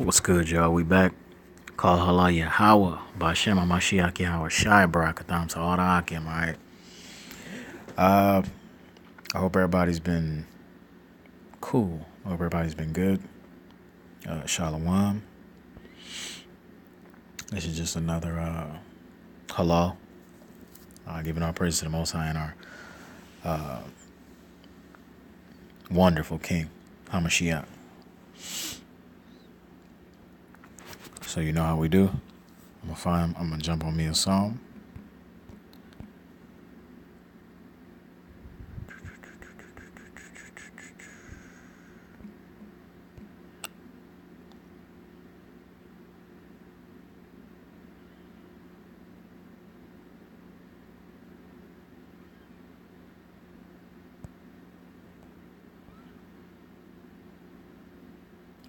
What's good, y'all? We back. Call Halal Yahweh by Shem Mashiach Yahweh Shai Barakatham to all the Akim, alright? I hope everybody's been cool. I hope everybody's been good. Shalom. This is just another Halal. Giving our praise to the Most High and our wonderful King, Hamashiach. So you know how we do. I'm gonna jump on me a psalm.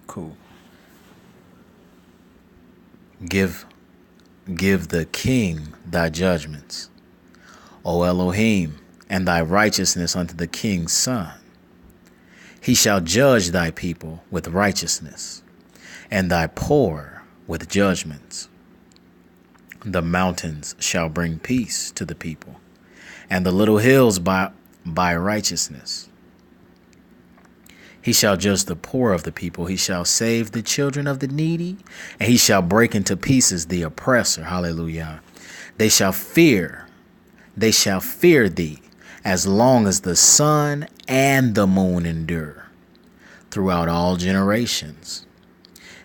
Cool. Give the king thy judgments, O Elohim, and thy righteousness unto the king's son. He shall judge thy people with righteousness, and thy poor with judgments. The mountains shall bring peace to the people, and the little hills by righteousness. He shall judge the poor of the people. He shall save the children of the needy, and he shall break into pieces the oppressor. Hallelujah. They shall fear thee as long as the sun and the moon endure throughout all generations.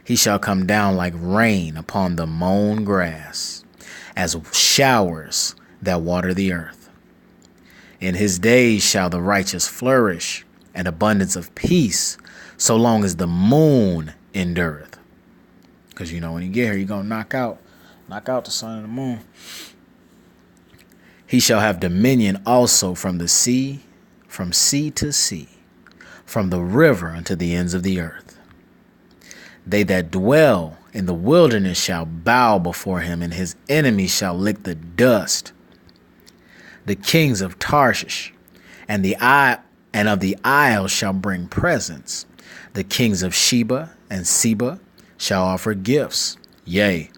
He shall come down like rain upon the mown grass, as showers that water the earth. In his days shall the righteous flourish, and abundance of peace, so long as the moon endureth. Because you know when you get here, you're gonna knock out the sun and the moon. He shall have dominion also from sea to sea, from the river unto the ends of the earth. They that dwell in the wilderness shall bow before him, and his enemies shall lick the dust. The kings of Tarshish and of the isles shall bring presents. The kings of Sheba and Seba shall offer gifts. Yea,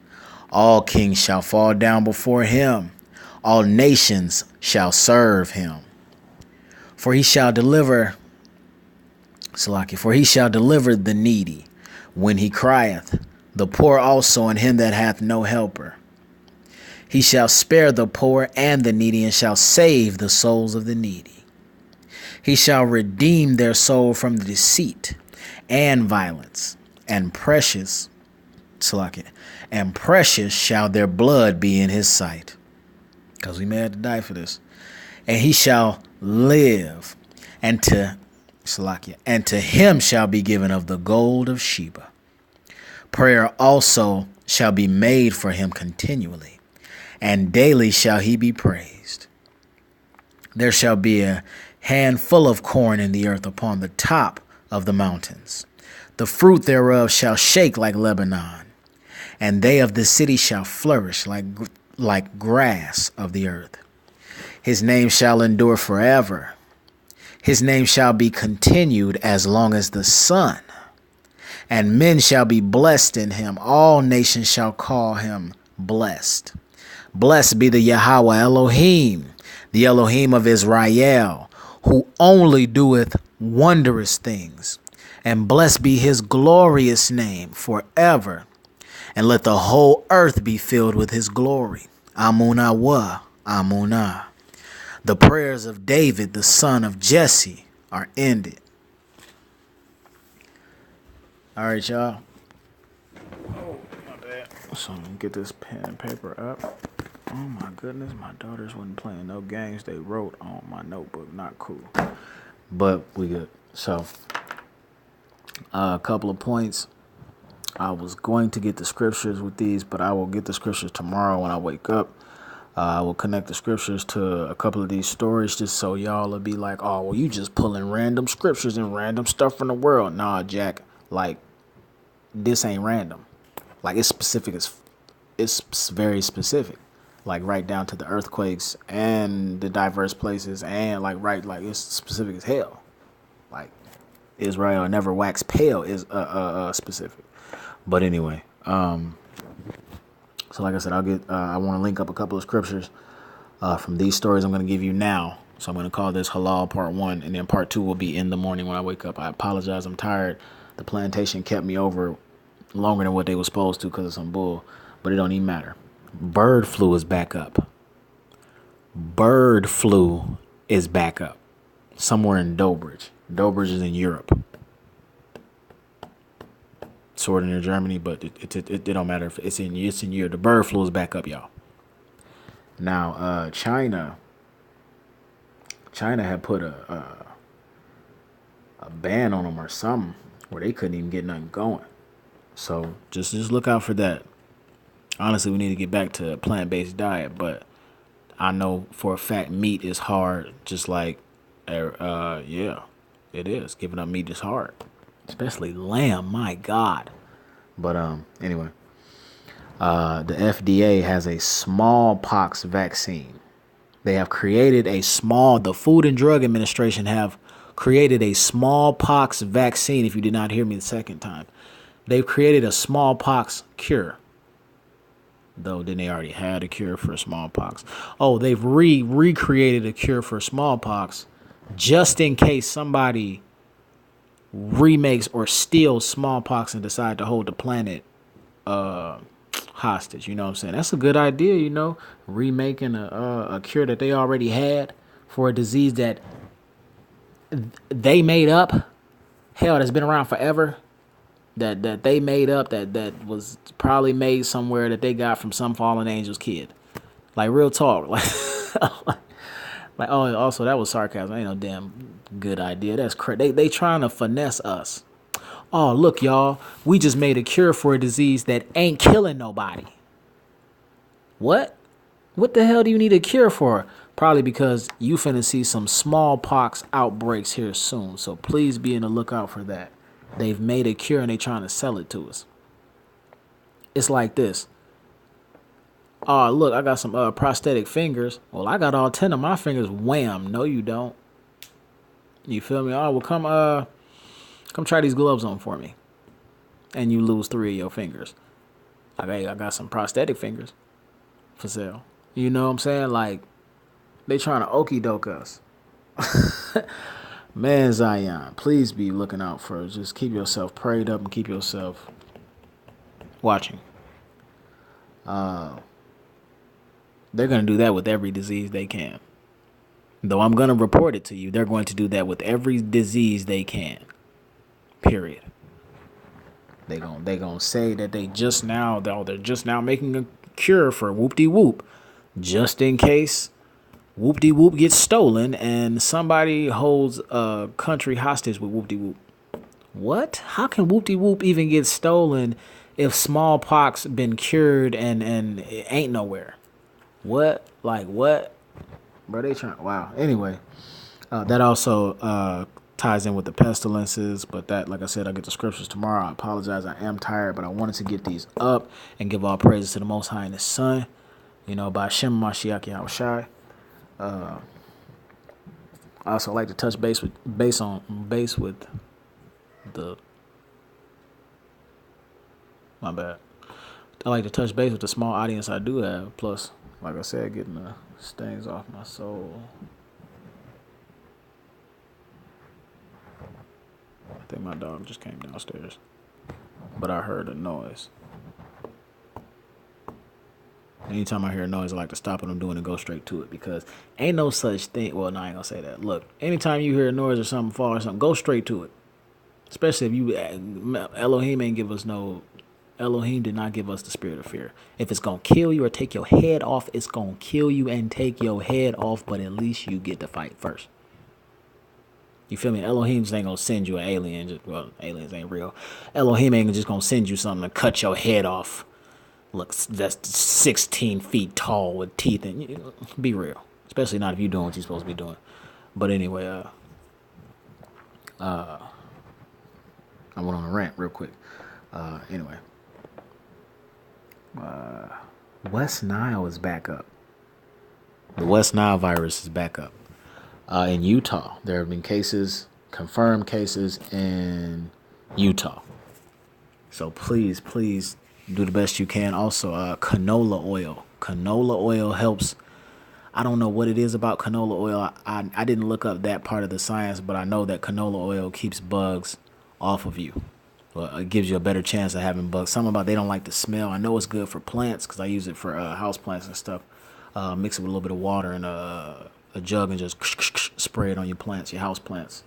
all kings shall fall down before him. All nations shall serve him. For he shall deliver the needy when he crieth, the poor also, and him that hath no helper. He shall spare the poor and the needy, and shall save the souls of the needy. He shall redeem their soul from the deceit and violence, and precious shall their blood be in his sight. Because we may have to die for this. And he shall live, and to him shall be given of the gold of Sheba. Prayer also shall be made for him continually, and daily shall he be praised. There shall be a handful of corn in the earth upon the top of the mountains. The fruit thereof shall shake like Lebanon, and they of the city shall flourish like grass of the earth. His name shall endure forever. His name shall be continued as long as the sun, and men shall be blessed in him. All nations shall call him blessed. Blessed be the Yahweh Elohim, the Elohim of Israel, who only doeth wondrous things, and blessed be his glorious name forever, and let the whole earth be filled with his glory. Amunah wa Amunah. The prayers of David, the son of Jesse, are ended. All right, y'all. Oh, my bad. So let me get this pen and paper up. Oh my goodness, my daughters wasn't playing no games. They wrote on my notebook. Not cool. But we good. So, a couple of points. I was going to get the scriptures with these, but I will get the scriptures tomorrow when I wake up. I will connect the scriptures to a couple of these stories just so y'all will be like, oh, well, you just pulling random scriptures and random stuff from the world. Nah, Jack, like, this ain't random. Like, it's specific. It's very specific. Like right down to the earthquakes and the diverse places, and like it's specific as hell. Like Israel never wax pale is specific. But anyway, so like I said, I want to link up a couple of scriptures from these stories I'm going to give you now. So I'm going to call this Halal Part 1, and then Part 2 will be in the morning when I wake up. I apologize. I'm tired. The plantation kept me over longer than what they were supposed to because of some bull, but it don't even matter. Bird flu is back up. Bird flu is back up somewhere in Dobrich. Dobrich is in Europe. Sort of near Germany, but it don't matter if it's in Europe. The bird flu is back up, y'all. Now, China had put a ban on them or something where they couldn't even get nothing going. So just look out for that. Honestly, we need to get back to a plant-based diet, but I know for a fact meat is hard. Just like, yeah, it is. Giving up meat is hard, especially lamb. My God. But anyway, the FDA has a smallpox vaccine. They have created the Food and Drug Administration have created a smallpox vaccine. If you did not hear me the second time, they've created a smallpox cure. Though, then they already had a cure for smallpox. Oh, they've recreated a cure for smallpox just in case somebody remakes or steals smallpox and decide to hold the planet hostage. You know what I'm saying? That's a good idea, remaking a cure that they already had for a disease that they made up. Hell, that's been around forever. That they made up, that was probably made somewhere that they got from some fallen angel's kid. Like, real talk. Like oh, also that was sarcasm. Ain't no damn good idea. That's crazy. They trying to finesse us. Oh, look, y'all, we just made a cure for a disease that ain't killing nobody. What? What the hell do you need a cure for? Probably because you finna see some smallpox outbreaks here soon. So please be in the lookout for that. They've made a cure and they trying to sell it to us. It's like this. Oh, look, I got some prosthetic fingers. Well, I got all 10 of my fingers. Wham. No, you don't. You feel me? Oh, well, come try these gloves on for me. And you lose 3 of your fingers. I got some prosthetic fingers for sale. You know what I'm saying? Like, they trying to okie doke us. Man, Zion, please be looking out for it. Just keep yourself prayed up and keep yourself watching. They're going to do that with every disease they can. Though I'm going to report it to you, they're going to do that with every disease they can. Period. They're going to say that they're just now making a cure for whoop-de-whoop. Just in case whoop-de-whoop gets stolen and somebody holds a country hostage with whoop-de-whoop. What? How can whoop-de-whoop even get stolen if smallpox been cured and it ain't nowhere? What? Like what? Bro, they trying. Wow. Anyway, that also ties in with the pestilences. But that, like I said, I'll get the scriptures tomorrow. I apologize. I am tired, but I wanted to get these up and give all praises to the Most High and His Son. By Shem Mashiach Yahushai. I also like to touch base with the. My bad. I like to touch base with the small audience I do have. Plus, like I said, getting the stains off my soul. I think my dog just came downstairs, but I heard a noise. Anytime I hear a noise, I like to stop what I'm doing and go straight to it because ain't no such thing. Well, no, I ain't gonna say that. Look, anytime you hear a noise or something fall or something, go straight to it. Especially if Elohim did not give us the spirit of fear. If it's gonna kill you or take your head off, it's gonna kill you and take your head off. But at least you get to fight first. You feel me? Elohim just ain't gonna send you an alien. Well, aliens ain't real. Elohim ain't just gonna send you something to cut your head off. Look, that's 16 feet tall with teeth, and be real. Especially not if you're doing what you're supposed to be doing. But anyway, I went on a rant real quick. Anyway, West Nile is back up. The West Nile virus is back up. In Utah, there have been confirmed cases in Utah. So please, please do the best you can. Also, canola oil. Canola oil helps. I don't know what it is about canola oil. I didn't look up that part of the science, but I know that canola oil keeps bugs off of you. Well, it gives you a better chance of having bugs. Something about they don't like the smell. I know it's good for plants because I use it for house plants and stuff. Mix it with a little bit of water in a jug and just spray it on your plants, your house plants.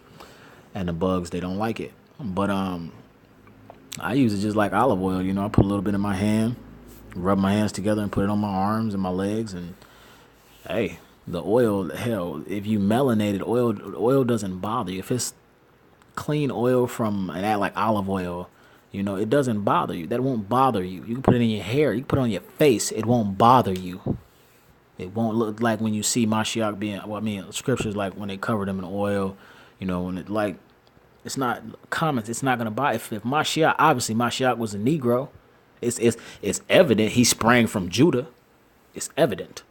And the bugs, they don't like it. But I use it just like olive oil. You know, I put a little bit in my hand, rub my hands together and put it on my arms and my legs. And hey, the oil, hell, if you melanated oil doesn't bother you. If it's clean oil from an ad like olive oil, you know, it doesn't bother you. That won't bother you. You can put it in your hair. You can put it on your face. It won't bother you. It won't look like when you see Mashiach being, well, I mean, scriptures like when they covered him in oil, you know, when it like, it's not comments. It's not going to bother. If Mashiach, obviously Mashiach was a Negro. It's evident he sprang from Judah. It's evident.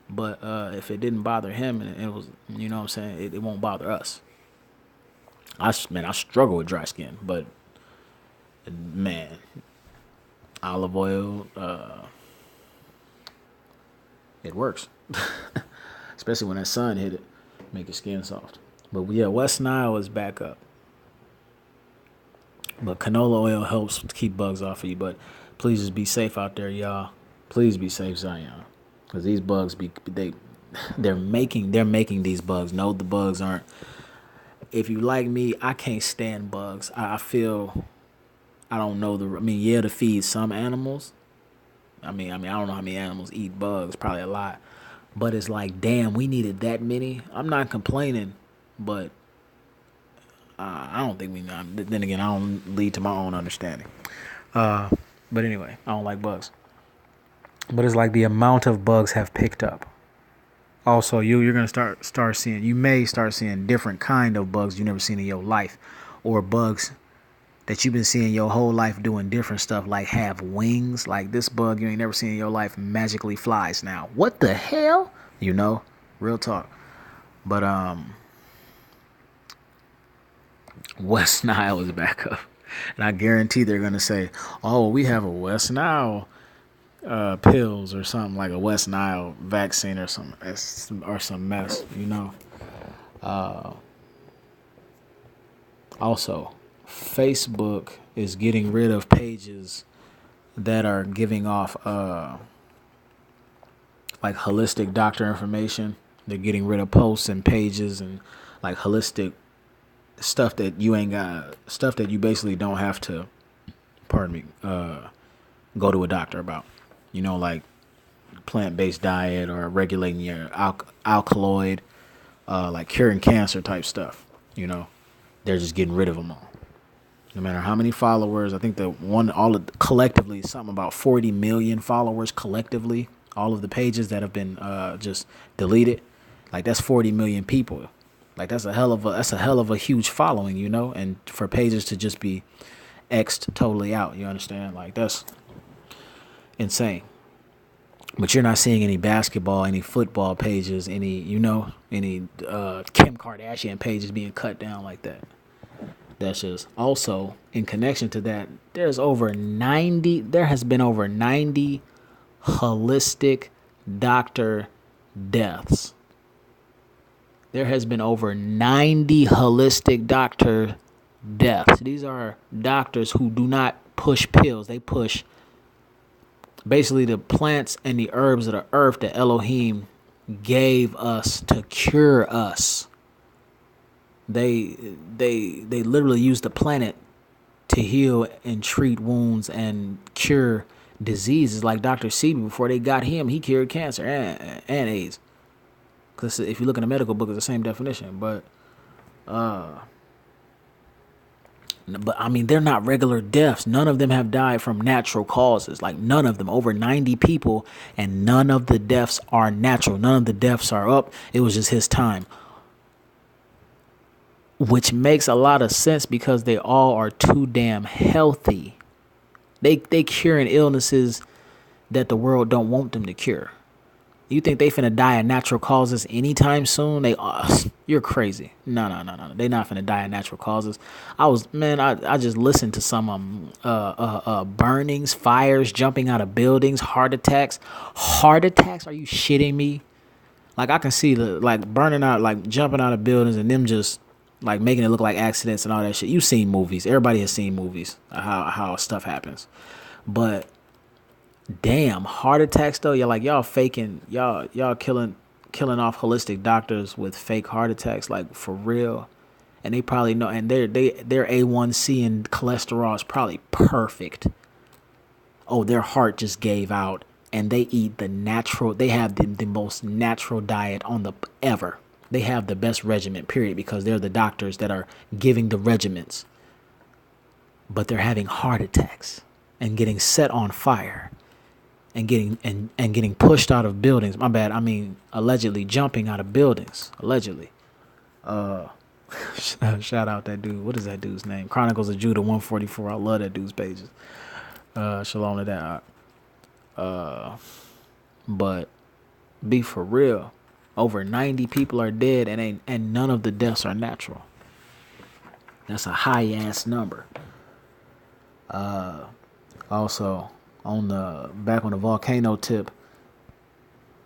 But if it didn't bother him and it was, you know what I'm saying, it won't bother us. I struggle with dry skin, but man, olive oil, it works. Especially when that sun hit it, make your skin soft. But yeah, West Nile is back up. But canola oil helps to keep bugs off of you. But please just be safe out there, y'all. Please be safe, Zion, because these bugs they're making these bugs. No, the bugs aren't. If you like me, I can't stand bugs. I feel, I don't know to feed some animals. I don't know how many animals eat bugs, probably a lot. But it's like, damn, we needed that many. I'm not complaining, but I don't think we. Then again, I don't lead to my own understanding. But anyway, I don't like bugs. But it's like the amount of bugs have picked up. Also, you're gonna start seeing. You may start seeing different kind of bugs you never seen in your life, or bugs that you've been seeing your whole life doing different stuff, like have wings. Like this bug you ain't never seen in your life magically flies now. What the hell? You know, real talk. But West Nile is back up, and I guarantee they're gonna say, "Oh, we have a West Nile pills or something, like a West Nile vaccine or some mess," you know. Also, Facebook is getting rid of pages that are giving off like holistic doctor information. They're getting rid of posts and pages and like holistic stuff that you ain't got, stuff that you basically don't have to, go to a doctor about. You know, like plant-based diet or regulating your alkaloid, like curing cancer type stuff. You know, they're just getting rid of them all. No matter how many followers, I think collectively something about 40 million followers collectively. All of the pages that have been just deleted, like that's 40 million people. Like that's a hell of a huge following, you know. And for pages to just be X'd totally out, you understand? Like that's insane. But you're not seeing any basketball, any football pages, any Kim Kardashian pages being cut down like that. That's just also in connection to that. There has been over 90 holistic doctor deaths. There has been over 90 holistic doctor deaths. These are doctors who do not push pills. They push basically the plants and the herbs of the earth that Elohim gave us to cure us. They literally use the planet to heal and treat wounds and cure diseases. Like Dr. Sebi, before they got him, he cured cancer and AIDS. Because if you look in the medical book, it's the same definition. But I mean, they're not regular deaths. None of them have died from natural causes. Like none of them. Over 90 people, and none of the deaths are natural. None of the deaths are up. It was just his time. Which makes a lot of sense because they all are too damn healthy. They curing illnesses that the world don't want them to cure. You think they finna die of natural causes anytime soon? You're crazy. No. They not finna die of natural causes. I just listened to some burnings, fires, jumping out of buildings, heart attacks. Heart attacks? Are you shitting me? Like, I can see the, like, burning out, like, jumping out of buildings and them just, like, making it look like accidents and all that shit. You've seen movies. Everybody has seen movies, how stuff happens. But damn, heart attacks though. Y'all faking, y'all killing off holistic doctors with fake heart attacks, like, for real. And they probably know, and their A1C and cholesterol is probably perfect. Oh, their heart just gave out, and they eat the natural. They have the most natural diet on the ever. They have the best regimen, period, because they're the doctors that are giving the regimens. But they're having heart attacks and getting set on fire. And getting pushed out of buildings. My bad. I mean, allegedly jumping out of buildings. Allegedly. Shout out that dude. What is that dude's name? Chronicles of Judah 144. I love that dude's pages. Shalom to that. But be for real. Over 90 people are dead, and none of the deaths are natural. That's a high ass number. Also, on the volcano tip,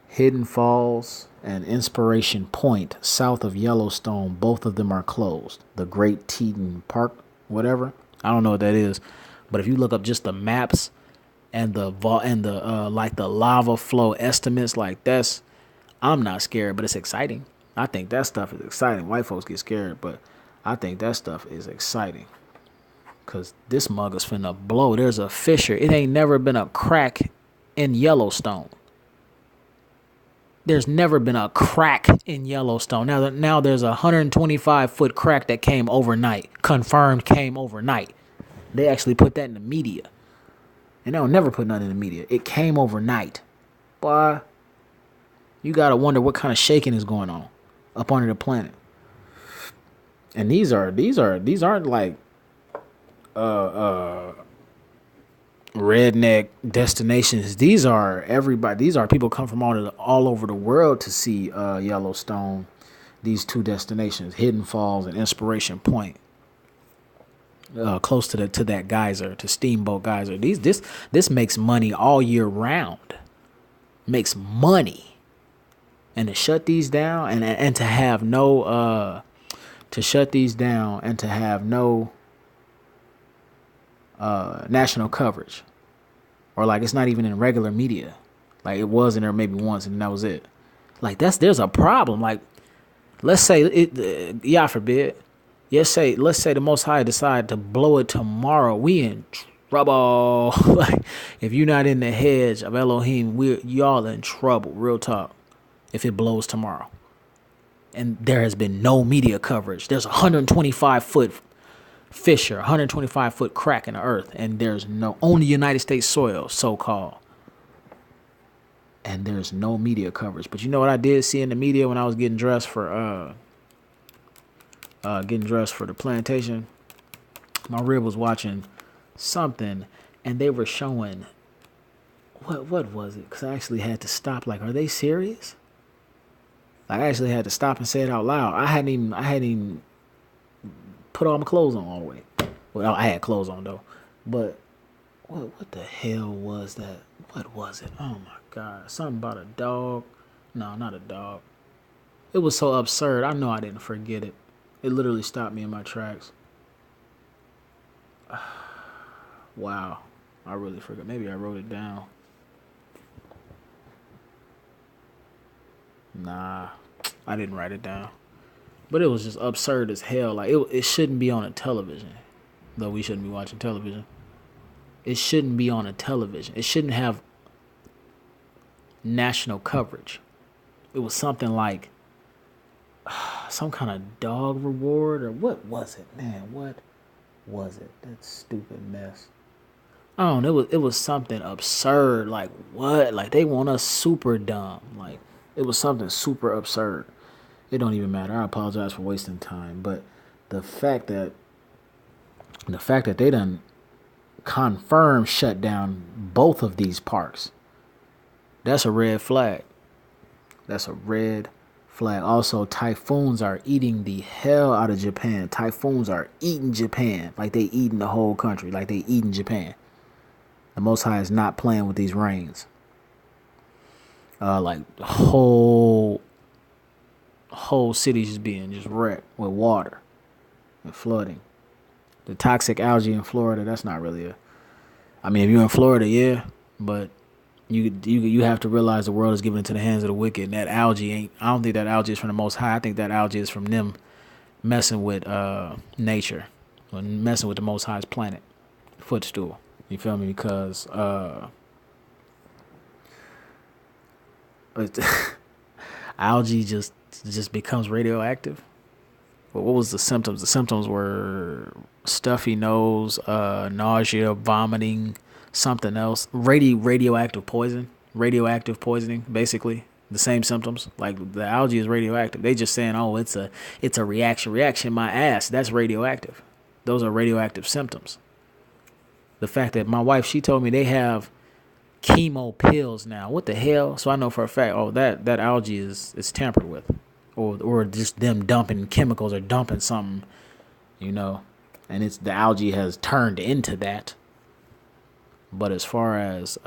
Hidden Falls and Inspiration Point, south of Yellowstone, both of them are closed. The Great Teton Park, whatever. I don't know what that is, but if you look up just the maps and the lava flow estimates, like, that's, I'm not scared, but it's exciting. I think that stuff is exciting. White folks get scared, but I think that stuff is exciting. Because this mug is finna blow. There's a fissure. It ain't never been a crack in Yellowstone. There's never been a crack in Yellowstone. Now there's a 125-foot crack that came overnight. Confirmed came overnight. They actually put that in the media. And they'll never put nothing in the media. It came overnight. Boy, you gotta wonder what kind of shaking is going on up under the planet. And these aren't like redneck destinations. These are everybody. These are people come from all over the world to see Yellowstone. These two destinations, Hidden Falls and Inspiration Point, close to that geyser, to Steamboat Geyser. This makes money all year round. Makes money, and to shut these down and to have no national coverage, or like it's not even in regular media, like it was in there maybe once and that was it. Like there's a problem. Like, let's say God forbid, let's say the Most High decide to blow it tomorrow, we in trouble. Like, if you're not in the hedge of Elohim, y'all in trouble, real talk, if it blows tomorrow. And there has been no media coverage. There's a 125-foot fissure, 125-foot crack in the earth, and there's no, on the United States soil, so-called, and there's no media coverage. But you know what I did see in the media when I was getting dressed for the plantation? My rib was watching something, and they were showing, what was it? Because I actually had to stop. Like, are they serious? Like, I actually had to stop and say it out loud. I hadn't even put all my clothes on all the way. Well, I had clothes on though. But what the hell was that? What was it? Oh my God. Something about a dog. No, not a dog. It was so absurd. I know I didn't forget it. It literally stopped me in my tracks. Wow. I really forgot. Maybe I wrote it down. Nah, I didn't write it down. But it was just absurd as hell. Like, it shouldn't be on a television. Though we shouldn't be watching television. It shouldn't be on a television. It shouldn't have national coverage. It was something like some kind of dog reward, or what was it? Man, what was it? That stupid mess. I don't know. It was something absurd. Like, what? Like, they want us super dumb. Like, it was something super absurd. It don't even matter. I apologize for wasting time. But the fact that they done confirmed shut down both of these parks, that's a red flag. That's a red flag. Also, typhoons are eating the hell out of Japan. Typhoons are eating Japan like they eating the whole country, like they eating Japan. The Most High is not playing with these rains. Like whole cities just being just wrecked with water and flooding. The toxic algae in Florida, that's not really a. I mean, if you're in Florida, yeah, but you have to realize the world is given into the hands of the wicked. And that algae ain't. I don't think that algae is from the Most High. I think that algae is from them messing with nature, or messing with the Most High's planet, footstool. You feel me? Because algae just becomes radioactive. But what was the symptoms? The symptoms were stuffy nose, nausea, vomiting, something else. Radioactive poisoning, basically. The same symptoms. Like the algae is radioactive. They just saying, oh, it's a reaction. My ass, that's radioactive. Those are radioactive symptoms. The fact that my wife, she told me they have chemo pills now. What the hell? So I know for a fact, oh, that algae is tampered with. Or just them dumping chemicals or dumping something, and it's the algae has turned into that. But as far as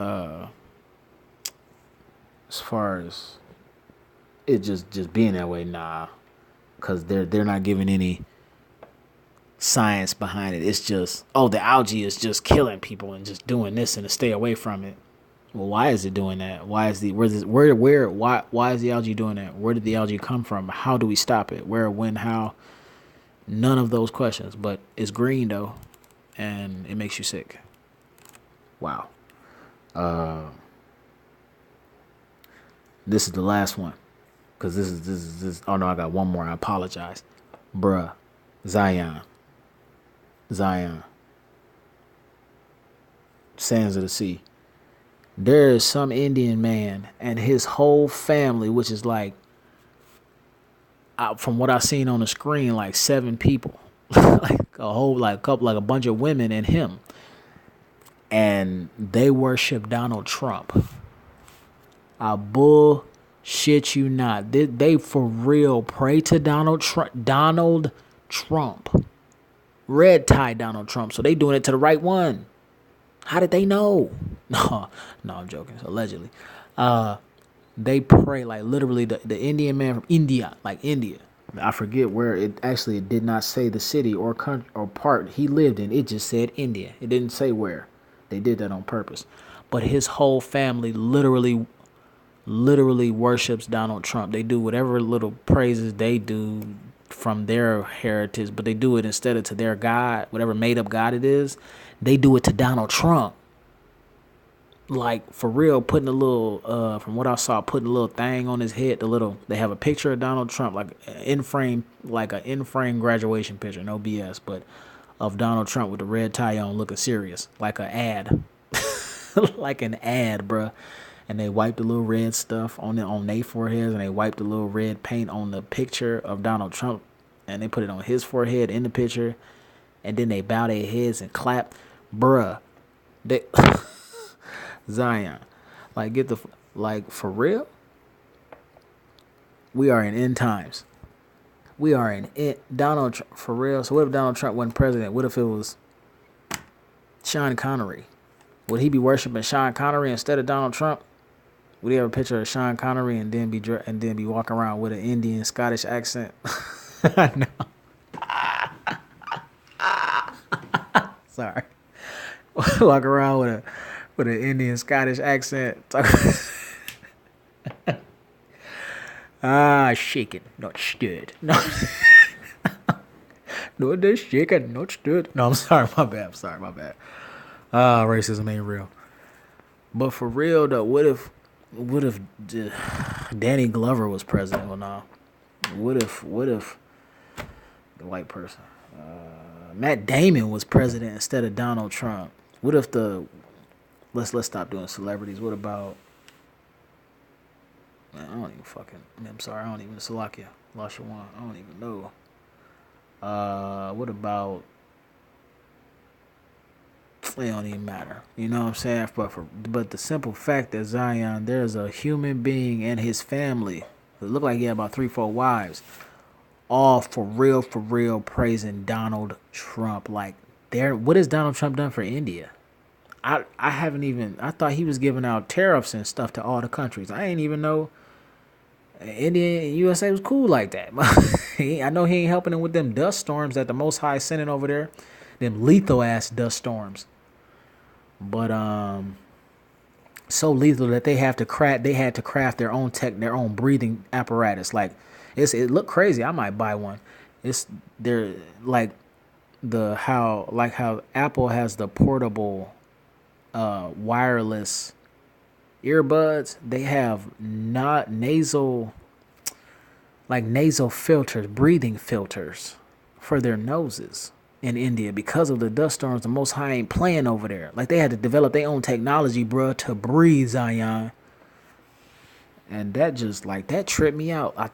it just being that way, nah, because they're not giving any science behind it. It's just, oh, the algae is just killing people and just doing this and to stay away from it. Well, why is it doing that? Why is why is the algae doing that? Where did the algae come from? How do we stop it? Where, when, how? None of those questions. But it's green though, and it makes you sick. Wow. This is the last one, cause this is. Oh no, I got one more. I apologize, bruh. Zion. Sands of the sea. There is some Indian man and his whole family, which is like, from what I've seen on the screen, like 7 people, like a bunch of women and him, and they worship Donald Trump. I bullshit you not. They for real pray to Donald Trump, red tie Donald Trump. So they doing it to the right one. How did they know? No, I'm joking. Allegedly. They pray like literally the Indian man from India, like India. I forget where it did not say the city or country or part he lived in. It just said India. It didn't say where. They did that on purpose. But his whole family literally worships Donald Trump. They do whatever little praises they do from their heritage, but they do it instead of to their God, whatever made up God it is. They do it to Donald Trump. Like, for real, putting a little, from what I saw, putting a little thing on his head. They have a picture of Donald Trump, like an in-frame graduation picture, no BS, but of Donald Trump with the red tie on, looking serious, like an ad, like an ad, bruh. And they wiped the little red stuff on their foreheads, and they wiped the little red paint on the picture of Donald Trump, and they put it on his forehead in the picture, and then they bow their heads and clap, bruh. They Zion, like for real. We are in end times. We are in it. Donald Trump, for real. So what if Donald Trump wasn't president? What if it was Sean Connery? Would he be worshiping Sean Connery instead of Donald Trump? Would he have a picture of Sean Connery and then be walking around with an Indian Scottish accent? No. Sorry. Walk around with an Indian Scottish accent. Shaken, not stirred. No. No, they're shaken, not stirred. No, I'm sorry, my bad. Racism ain't real. But for real though, what if Danny Glover was president? Well, no. What if the white person, Matt Damon, was president instead of Donald Trump? What if let's stop doing celebrities. What about, man, I'm sorry, I don't even, Salakia, lost your one. I don't even know. What about, it don't even matter. You know what I'm saying? But the simple fact that Zion, there's a human being and his family It looked like he had about 3, 4 wives. All for real, praising Donald Trump. Like, what has Donald Trump done for India? I haven't even. I thought he was giving out tariffs and stuff to all the countries. I ain't even know India and USA was cool like that. I know he ain't helping them with them dust storms that the Most High sending over there, them lethal ass dust storms. But so lethal that they have to craft. They had to craft their own their own breathing apparatus. Like, it looked crazy. I might buy one. They're like how Apple has the portable wireless earbuds. They have not nasal filters, breathing filters for their noses in India because of the dust storms. The Most High ain't playing over there. Like, they had to develop their own technology, bruh, to breathe, Zion. And that just, like, that tripped me out. I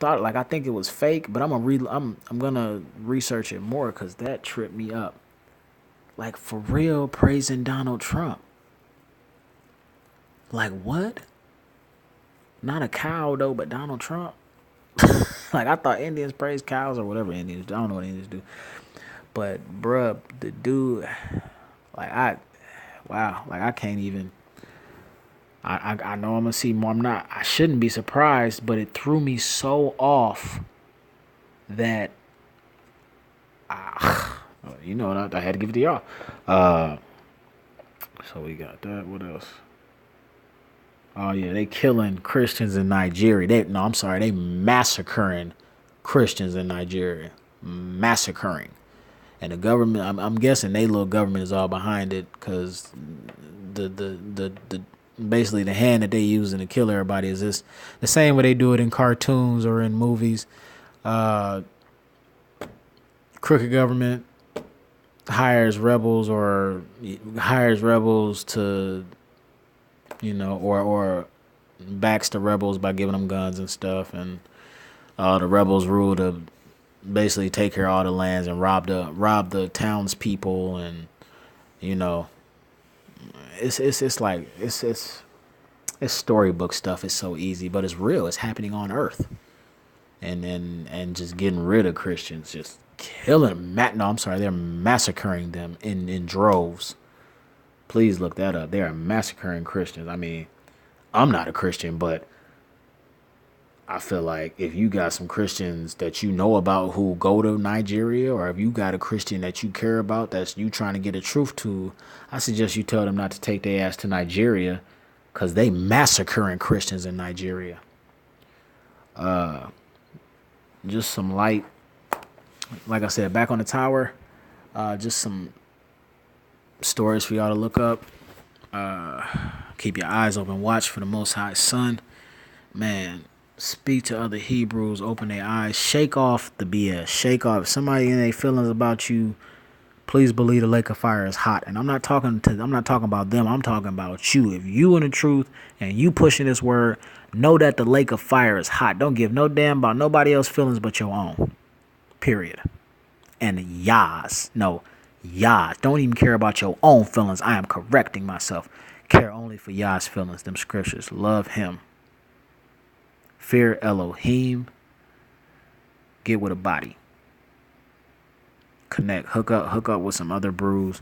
think it was fake, but I'm gonna research it more because that tripped me up. Like, for real, praising Donald Trump. Like, what? Not a cow though, but Donald Trump. Like, I thought Indians praise cows or whatever Indians do. I don't know what Indians do. But bruh, the dude, like, I can't even. I know I'm gonna see more. I shouldn't be surprised, but it threw me so off that you know what, I had to give it to y'all. So we got that. What else? Oh yeah, they killing Christians in Nigeria. They massacring Christians in Nigeria, massacring. And the government, I'm guessing they little government is all behind it, because the basically the hand that they using to kill everybody is this the same way they do it in cartoons or in movies. Crooked government hires rebels to, or backs the rebels by giving them guns and stuff, and the rebels rule to basically take care of all the lands and rob the townspeople, and it's storybook stuff. It's so easy, but it's real. It's happening on Earth, and just getting rid of Christians, just killing them. They're massacring them in droves. Please look that up. They are massacring Christians. I mean, I'm not a Christian, but I feel like if you got some Christians that you know about who go to Nigeria, or if you got a Christian that you care about that's you trying to get a truth to, I suggest you tell them not to take their ass to Nigeria, because they massacring Christians in Nigeria. Just some light, like I said, back on the tower, just some stories for y'all to look up. Keep your eyes open. Watch for the Most High Son. Man, speak to other Hebrews. Open their eyes. Shake off the BS. Shake off. If somebody in their feelings about you, please believe the lake of fire is hot. And I'm not talking about them. I'm talking about you. If you in the truth and you pushing this word, know that the lake of fire is hot. Don't give no damn about nobody else's feelings but your own. Period. And Yah's. No, Yah. Don't even care about your own feelings. I am correcting myself. Care only for Yah's feelings. Them scriptures. Love him. Fear Elohim. Get with a body. Connect. Hook up with some other brews.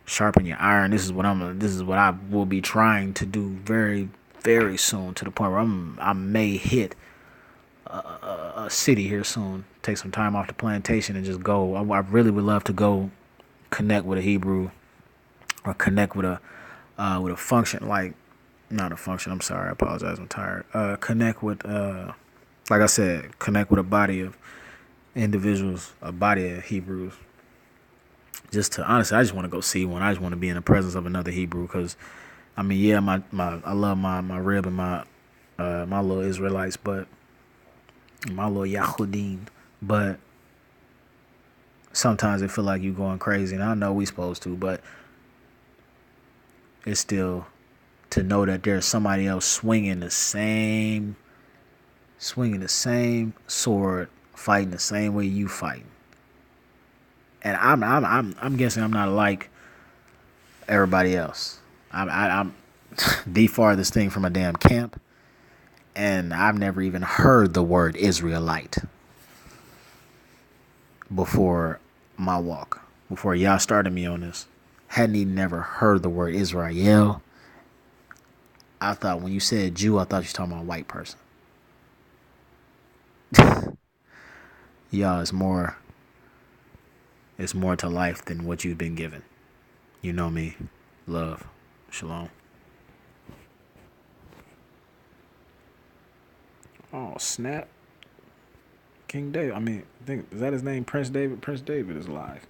Sharpen your iron. This is what I will be trying to do very, very soon, to the point where I may hit a city here soon. Take some time off the plantation and just go. I really would love to go connect with a Hebrew, or connect with a function, like, not a function. I'm sorry. I apologize. I'm tired. Connect with, like I said, connect with a body of individuals, a body of Hebrews. Honestly, I just want to go see one. I just want to be in the presence of another Hebrew, because, I mean, yeah, I love my rib and my little Israelites, but my little Yahudim, but sometimes it feel like you going crazy, and I know we supposed to, but it's still to know that there's somebody else swinging the same sword, fighting the same way you fighting. And I'm guessing I'm not like everybody else. I'm the farthest thing from a damn camp. And I've never even heard the word Israelite before my walk. Before y'all started me on this. Hadn't even never heard the word Israel. I thought when you said Jew, I thought you were talking about a white person. Y'all, it's more to life than what you've been given. You know me. Love. Shalom. Oh, snap. King David. I mean, is that his name? Prince David? Prince David is alive.